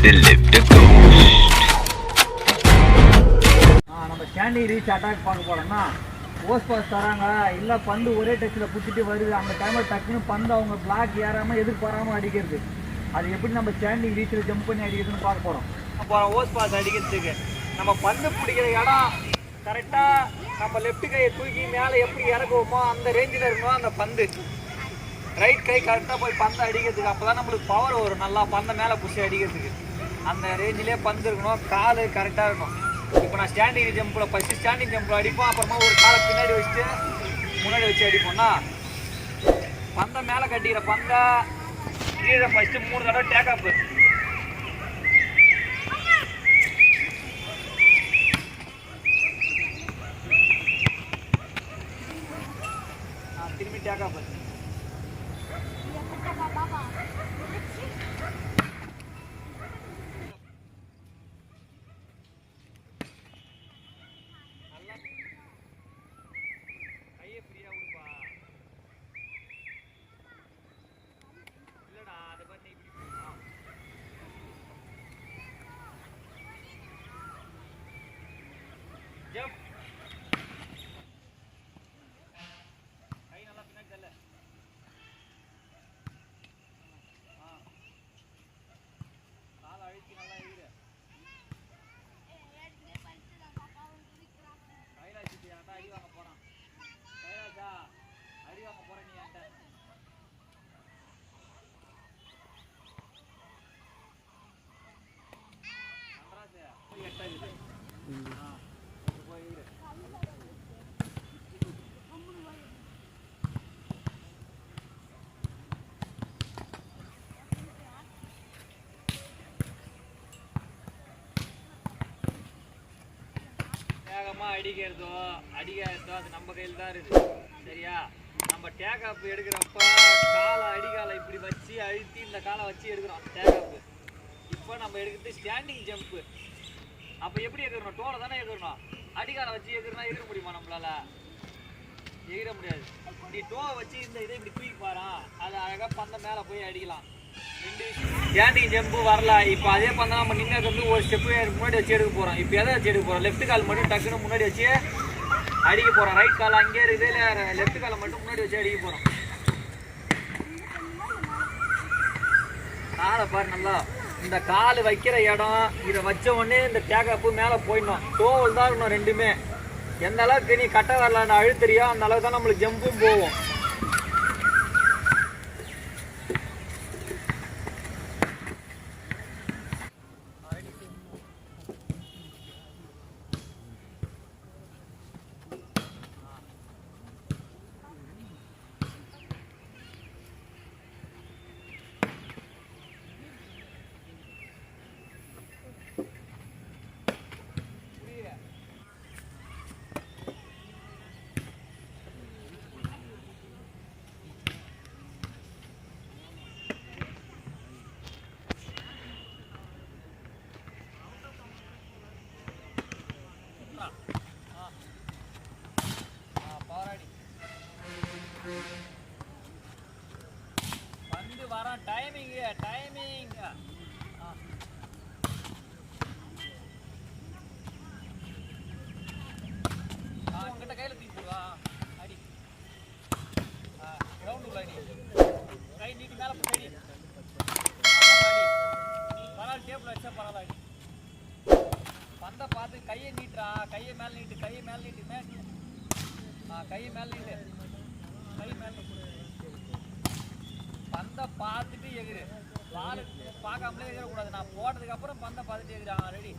the left coast. நம்ம standing reach attack பார்க்க போறோம்னா ஓஸ் பாஸ் தராங்க இல்லை பந்து ஒரே டச்சில் பிடிச்சிட்டு வருது. அந்த டைமில் டக்குன்னு பந்து அவங்க பிளாக் ஏறாமல் எதிர்பாராமல் அடிக்கிறது. அது எப்படி நம்ம ஸ்டாண்டிங் ரீச்சில் ஜம்ப் பண்ணி அடிக்கிறதுன்னு பார்க்க போகிறோம். ஓஸ் பாஸ் அடிக்கிறதுக்கு நம்ம பந்து பிடிக்கிற இடம் கரெக்டாக நம்ம லெஃப்ட் கையை தூக்கி மேலே எப்படி இறக்குவோமோ அந்த ரேஞ்சில் இருக்கணும். அந்த பந்து ரைட் கை கரெக்டாக போய் பந்தை அடிக்கிறதுக்கு அப்போ தான் நம்மளுக்கு பவர் வரும். நல்லா பந்தை மேலே பிடிச்சி அடிக்கிறதுக்கு அந்த ரேஞ்சிலே பந்து இருக்கணும். கால் கரெக்டாக இருக்கணும். இப்போ நான் ஸ்டாண்டிங் ஜம்பில் ஃபஸ்ட்டு ஸ்டாண்டிங் ஜம்பில் அடிப்போம். அப்புறமா ஒரு காலை பின்னாடி வச்சுட்டு முன்னாடி வச்சு அடிப்போம்னா பந்தை மேலே கட்டிக்கிற பந்தை கீழே ஃபஸ்ட்டு 3 தடவை டேக்கப், திரும்பி டேக்கப், கையை ஃப்ரீயாக விடுப்பா. இல்லைடா அதை பண்ணி இப்படி ஜம்ப், கை நல்லா பின்னாடி தள்ள. காலை அழுத்தி நல்லா எழுது. கைலாசி ஏன்டா அடி வாங்க போறான்? கைலாசா அடி வாங்க போற நீ ஏன்ட்ட? நன்றாசு போய் எட்டாது. போய் இரு. வேகமாக அடிக்கிறதோ அது நம்ம கையில் தான் இருக்குது. சரியா? நம்ம டேக்கப் எடுக்கிறப்ப காலை அடிக்காலை இப்படி வச்சு அழுத்தி இந்த காலை வச்சு எடுக்கிறோம் டேக்கப்பு. இப்போ நம்ம எடுக்கிறது ஸ்டாண்டிங் ஜம்ப்பு. அப்போ எப்படி எகிறணும்? டோலை தானே எகிறணும். அடிக்காலை வச்சு எகிறனா எகிற முடியுமா? நம்மளால எகிற முடியாது. நீ டோவை வச்சு இந்த இதை இப்படி தூக்கி பாரா, அது அழகாக பந்த மேலே போய் அடிக்கலாம். ஸ்டாண்டிங் ஜம்பு வரல. இப்போ அதே பந்தம் நம்ம நின்று வந்து ஒரு ஸ்டெப்பு முன்னாடி வச்சு எடுக்க போகிறோம். இப்போ எதை வச்சு எடுக்க போகிறோம்? லெஃப்ட் கால் மட்டும் டக்குன்னு முன்னாடி வச்சு அடிக்க போகிறோம். ரைட் கால் அங்கே இருக்குது, இல்லை லெஃப்ட் காலை மட்டும் முன்னாடி வச்சு அடிக்க போகிறோம். காலை பாரு நல்லா. இந்த கால் வைக்கிற இடம் இதை வச்ச உடனே இந்த டேக்கப்பு மேலே போயிடணும். டோவல் தான் இருக்கணும் ரெண்டுமே. எந்த அளவுக்கு நீ கட்ட வரலான்னு அழுத்தறியோ அந்த அளவுக்கு தான் நம்மளுக்கு ஜம்பும் போகும். பந்து வர டைமிங் உங்ககிட்ட கையில் தூக்கி போடுவா. அடி கிரவுண்ட் உள்ள அடி. கை நீட்டி மேலே போய் அடி. பரவாயில்ல, டேபிள் வச்சா பரவாயில்ல. அடி பந்தை பார்த்து கையை நீட்டுறா. கையை மேலே நீட்டு, கையை மேலே நீட்டு, கையை மேலே நீட்டு, கை மேலே பந்தை பார்த்துட்டு எகிரு. பால் பார்க்காமலே எகிரக்கூடாது. நான் போட்டதுக்கு அப்புறம் பந்தை பார்த்துட்டு எகிரு. ரெடி.